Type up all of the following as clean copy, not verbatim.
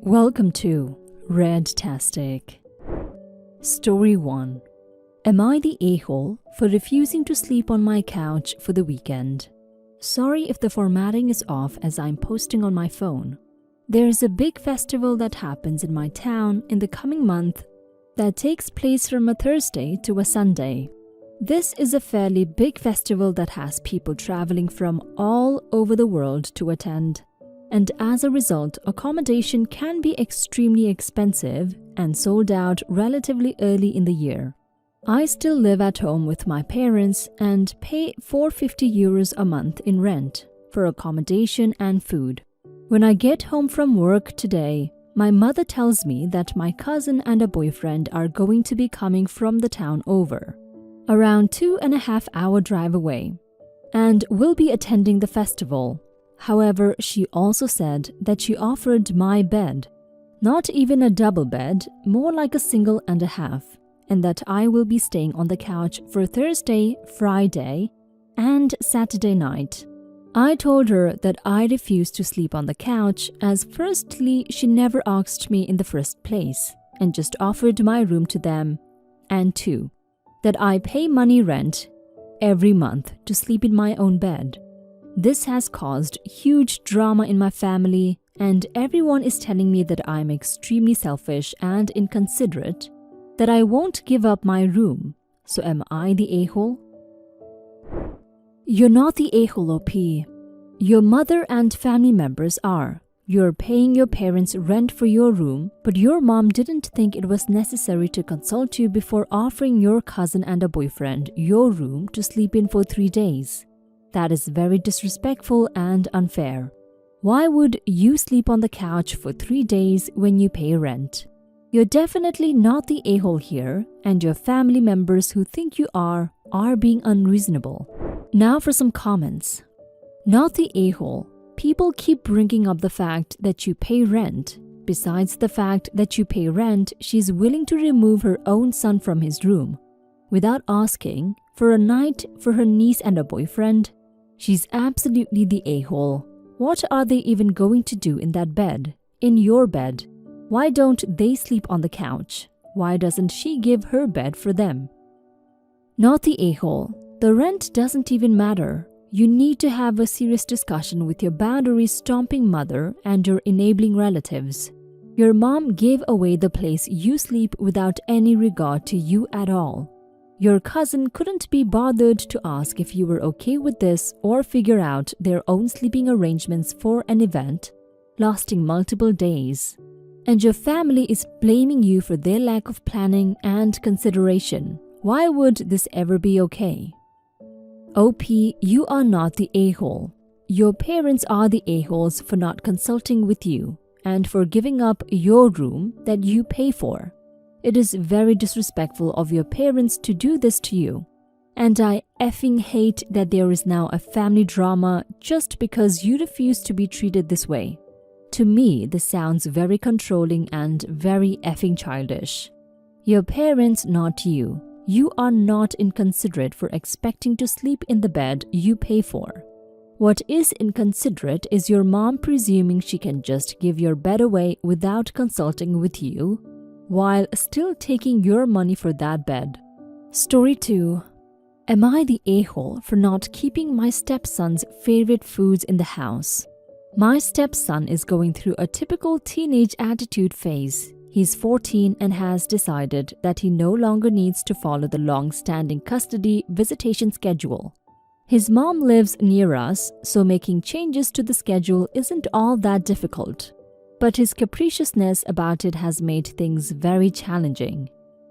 Welcome to Redtastic. Story 1. Am I the a-hole for refusing to sleep on my couch for the weekend? Sorry if the formatting is off as I'm posting on my phone. There is a big festival that happens in my town in the coming month that takes place from a Thursday to a Sunday. This is a fairly big festival that has people traveling from all over the world to attend. And as a result, accommodation can be extremely expensive and sold out relatively early in the year. I still live at home with my parents and pay €450 a month in rent for accommodation and food. When I get home from work today, my mother tells me that my cousin and a boyfriend are going to be coming from the town over, around 2.5-hour drive away, and will be attending the festival. However, she also said that she offered my bed, not even a double bed, more like a single and a half, and that I will be staying on the couch for Thursday, Friday, and Saturday night. I told her that I refuse to sleep on the couch as firstly, she never asked me in the first place and just offered my room to them, and two, that I pay money rent every month to sleep in my own bed. This has caused huge drama in my family, and everyone is telling me that I'm extremely selfish and inconsiderate, that I won't give up my room. So am I the a-hole? You're not the a-hole, OP. Your mother and family members are. You're paying your parents rent for your room, but your mom didn't think it was necessary to consult you before offering your cousin and a boyfriend your room to sleep in for 3 days. That is very disrespectful and unfair. Why would you sleep on the couch for 3 days when you pay rent? You're definitely not the a-hole here, and your family members who think you are being unreasonable. Now for some comments. Not the a-hole. People keep bringing up the fact that you pay rent. Besides the fact that you pay rent, she's willing to remove her own son from his room without asking for a night for her niece and a boyfriend. She's absolutely the a-hole. What are they even going to do in that bed? In your bed? Why don't they sleep on the couch? Why doesn't she give her bed for them? Not the a-hole. The rent doesn't even matter. You need to have a serious discussion with your boundary-stomping mother and your enabling relatives. Your mom gave away the place you sleep without any regard to you at all. Your cousin couldn't be bothered to ask if you were okay with this or figure out their own sleeping arrangements for an event lasting multiple days. And your family is blaming you for their lack of planning and consideration. Why would this ever be okay? OP, you are not the a-hole. Your parents are the a-holes for not consulting with you and for giving up your room that you pay for. It is very disrespectful of your parents to do this to you. And I effing hate that there is now a family drama just because you refuse to be treated this way. To me, this sounds very controlling and very effing childish. Your parents, not you. You are not inconsiderate for expecting to sleep in the bed you pay for. What is inconsiderate is your mom presuming she can just give your bed away without consulting with you, while still taking your money for that bed. Story 2. Am I the a-hole for not keeping my stepson's favorite foods in the house? My stepson is going through a typical teenage attitude phase. He's 14 and has decided that he no longer needs to follow the long-standing custody visitation schedule. His mom lives near us, so making changes to the schedule isn't all that difficult. But his capriciousness about it has made things very challenging.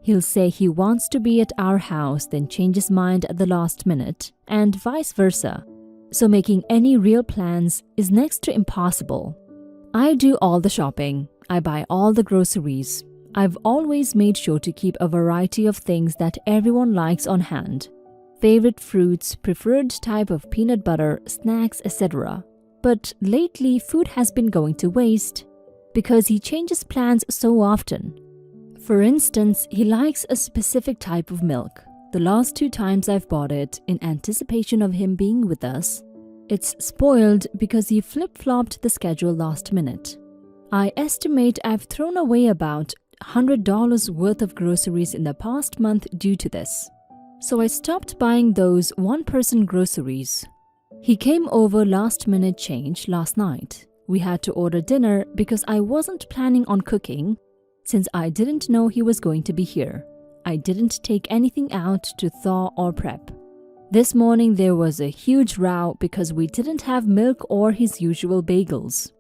He'll say he wants to be at our house, then change his mind at the last minute, and vice versa. So making any real plans is next to impossible. I do all the shopping. I buy all the groceries. I've always made sure to keep a variety of things that everyone likes on hand. Favorite fruits, preferred type of peanut butter, snacks, etc. But lately, food has been going to waste because he changes plans so often. For instance, he likes a specific type of milk. The last 2 times I've bought it in anticipation of him being with us, it's spoiled because he flip-flopped the schedule last minute. I estimate I've thrown away about $100 worth of groceries in the past month due to this. So I stopped buying those one-person groceries. He came over last-minute change last night. We had to order dinner because I wasn't planning on cooking since I didn't know he was going to be here. I didn't take anything out to thaw or prep. This morning there was a huge row because we didn't have milk or his usual bagels.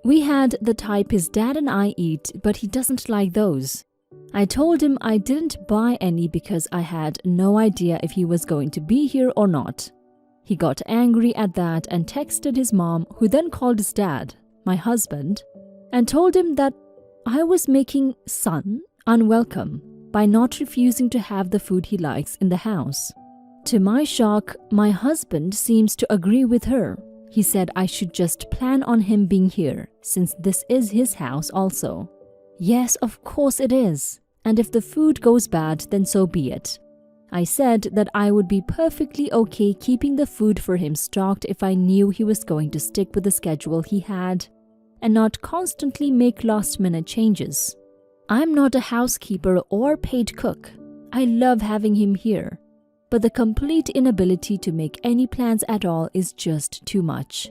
We had the type his dad and I eat, but he doesn't like those. I told him I didn't buy any because I had no idea if he was going to be here or not. He got angry at that and texted his mom, who then called his dad, my husband, and told him that I was making son unwelcome by not refusing to have the food he likes in the house. To my shock, my husband seems to agree with her. He said I should just plan on him being here, since this is his house also. Yes, of course it is. And if the food goes bad, then so be it. I said that I would be perfectly okay keeping the food for him stocked if I knew he was going to stick with the schedule he had and not constantly make last-minute changes. I'm not a housekeeper or paid cook. I love having him here. But the complete inability to make any plans at all is just too much.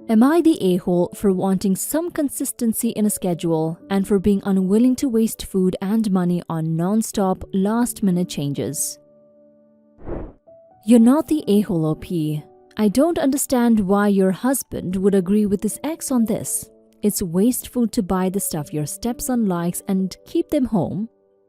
Am I the a-hole for wanting some consistency in a schedule and for being unwilling to waste food and money on non-stop, last-minute changes? You're not the a-hole, OP. I don't understand why your husband would agree with his ex on this. It's wasteful to buy the stuff your stepson likes and keep them home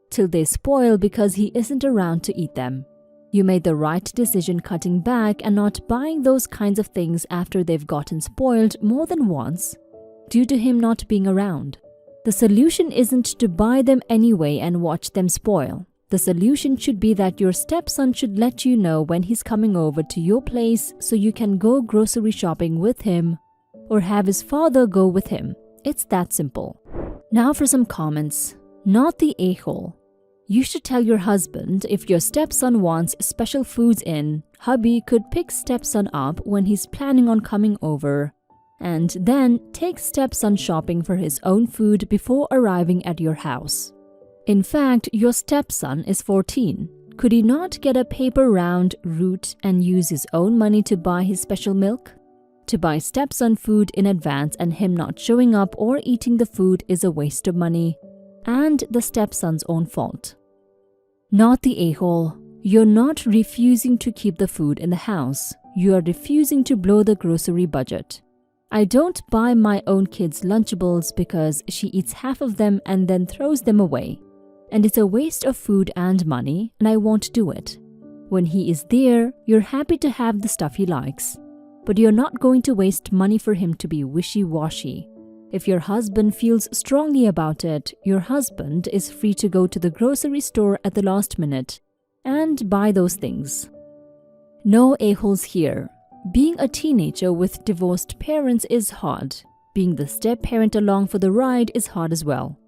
till they spoil because he isn't around to eat them. You made the right decision cutting back and not buying those kinds of things after they've gotten spoiled more than once due to him not being around. The solution isn't to buy them anyway and watch them spoil. The solution should be that your stepson should let you know when he's coming over to your place so you can go grocery shopping with him or have his father go with him. It's that simple. Now for some comments. Not the a-hole. You should tell your husband if your stepson wants special foods in, hubby could pick stepson up when he's planning on coming over, and then take stepson shopping for his own food before arriving at your house. In fact, your stepson is 14. Could he not get a paper round route and use his own money to buy his special milk? To buy stepson food in advance and him not showing up or eating the food is a waste of money and the stepson's own fault. Not the a-hole. You're not refusing to keep the food in the house. You are refusing to blow the grocery budget. I don't buy my own kids Lunchables because she eats half of them and then throws them away. And it's a waste of food and money, and I won't do it. When he is there, you're happy to have the stuff he likes. But you're not going to waste money for him to be wishy-washy. If your husband feels strongly about it, your husband is free to go to the grocery store at the last minute and buy those things. No a-holes here. Being a teenager with divorced parents is hard. Being the step-parent along for the ride is hard as well.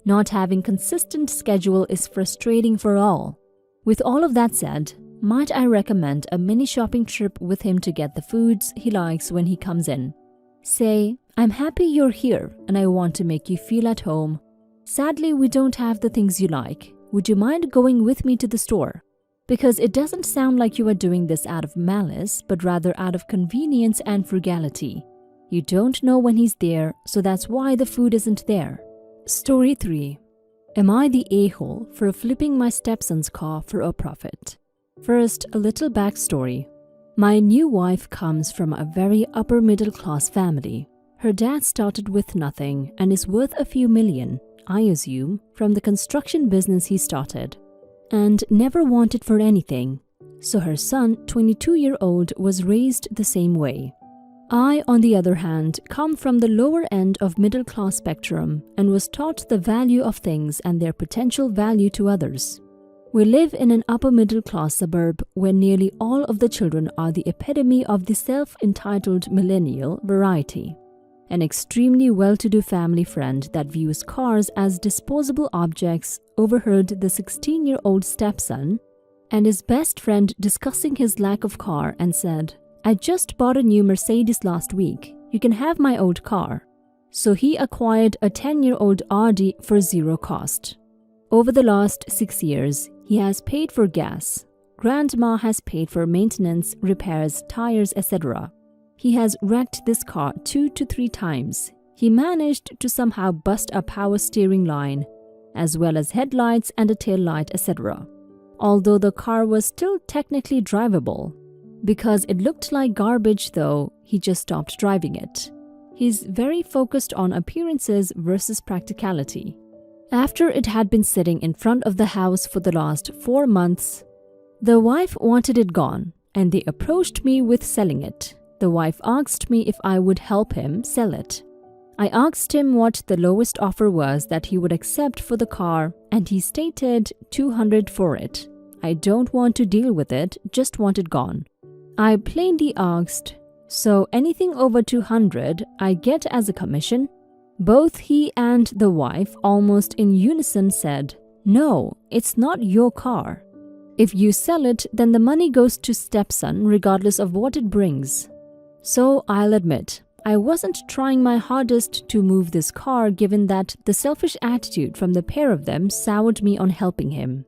Not having consistent schedule is frustrating for all. With all of that said, might I recommend a mini shopping trip with him to get the foods he likes when he comes in? Say, I'm happy you're here and I want to make you feel at home. Sadly, we don't have the things you like. Would you mind going with me to the store? Because it doesn't sound like you are doing this out of malice, but rather out of convenience and frugality. You don't know when he's there, so that's why the food isn't there. Story 3. Am I the a-hole for flipping my stepson's car for a profit? First, a little backstory. My new wife comes from a very upper middle class family. Her dad started with nothing and is worth a few million, I assume, from the construction business he started, and never wanted for anything. So her son, 22-year-old, was raised the same way. I, on the other hand, come from the lower end of middle class spectrum and was taught the value of things and their potential value to others. We live in an upper middle class suburb where nearly all of the children are the epitome of the self-entitled millennial variety. An extremely well-to-do family friend that views cars as disposable objects overheard the 16-year-old stepson and his best friend discussing his lack of car and said, "I just bought a new Mercedes last week. You can have my old car." so he acquired a 10-year-old Audi for zero cost. Over the last 6 years, he has paid for gas. Grandma has paid for maintenance, repairs, tires, etc. He has wrecked this car 2 to 3 times. He managed to somehow bust a power steering line, as well as headlights and a tail light, etc. Although the car was still technically drivable. Because it looked like garbage though, he just stopped driving it. He's very focused on appearances versus practicality. After it had been sitting in front of the house for the last 4 months, the wife wanted it gone and they approached me with selling it. The wife asked me if I would help him sell it. I asked him what the lowest offer was that he would accept for the car and he stated $200 for it. I don't want to deal with it, just want it gone. I plainly asked, so anything over $200 I get as a commission? Both he and the wife almost in unison said, no, it's not your car. If you sell it, then the money goes to stepson regardless of what it brings. So I'll admit, I wasn't trying my hardest to move this car given that the selfish attitude from the pair of them soured me on helping him.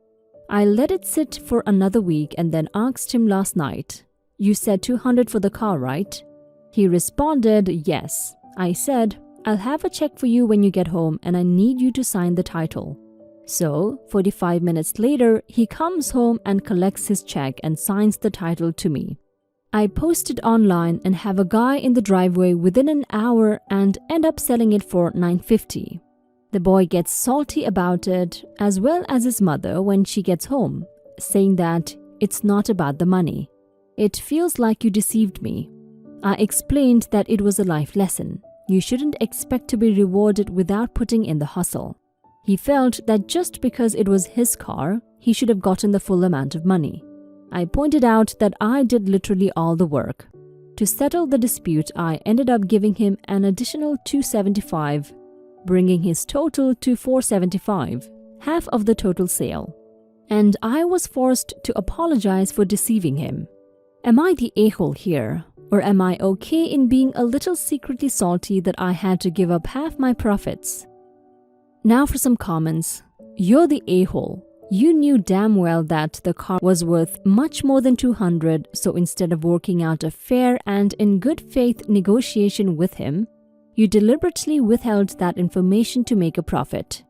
I let it sit for another week and then asked him last night, you said $200 for the car, right? He responded, yes. I said, I'll have a check for you when you get home and I need you to sign the title. So, 45 minutes later, he comes home and collects his check and signs the title to me. I post it online and have a guy in the driveway within an hour and end up selling it for $950. The boy gets salty about it, as well as his mother when she gets home, saying that it's not about the money. It feels like you deceived me. I explained that it was a life lesson. You shouldn't expect to be rewarded without putting in the hustle. He felt that just because it was his car, he should have gotten the full amount of money. I pointed out that I did literally all the work. To settle the dispute, I ended up giving him an additional $275, bringing his total to $475, half of the total sale. And I was forced to apologize for deceiving him. Am I the a-hole here? Or am I okay in being a little secretly salty that I had to give up half my profits? Now for some comments. You're the a-hole. You knew damn well that the car was worth much more than $200, so instead of working out a fair and in good faith negotiation with him, you deliberately withheld that information to make a profit.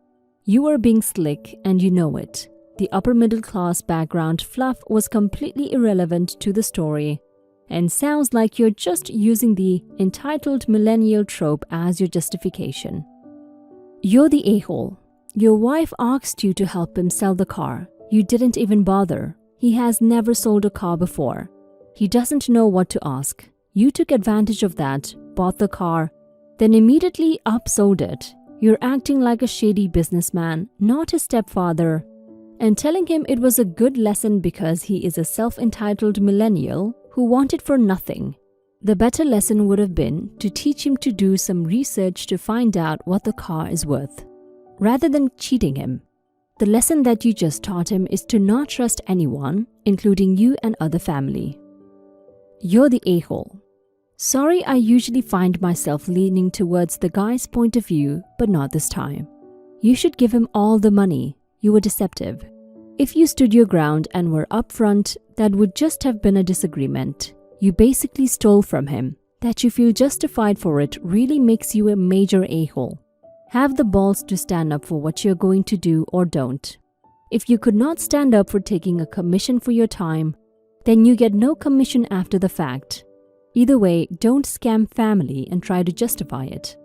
You were being slick and you know it. The upper middle class background fluff was completely irrelevant to the story and sounds like you're just using the entitled millennial trope as your justification. You're the a-hole. Your wife asked you to help him sell the car. You didn't even bother. He has never sold a car before. He doesn't know what to ask. You took advantage of that, bought the car, then immediately upsold it. You're acting like a shady businessman, not his stepfather, and telling him it was a good lesson because he is a self-entitled millennial who wanted for nothing. The better lesson would have been to teach him to do some research to find out what the car is worth, rather than cheating him. The lesson that you just taught him is to not trust anyone, including you and other family. You're the a-hole. Sorry, I usually find myself leaning towards the guy's point of view, but not this time. You should give him all the money. You were deceptive. If you stood your ground and were upfront, that would just have been a disagreement. You basically stole from him. That you feel justified for it really makes you a major a-hole. Have the balls to stand up for what you're going to do or don't. If you could not stand up for taking a commission for your time, then you get no commission after the fact. Either way, don't scam family and try to justify it.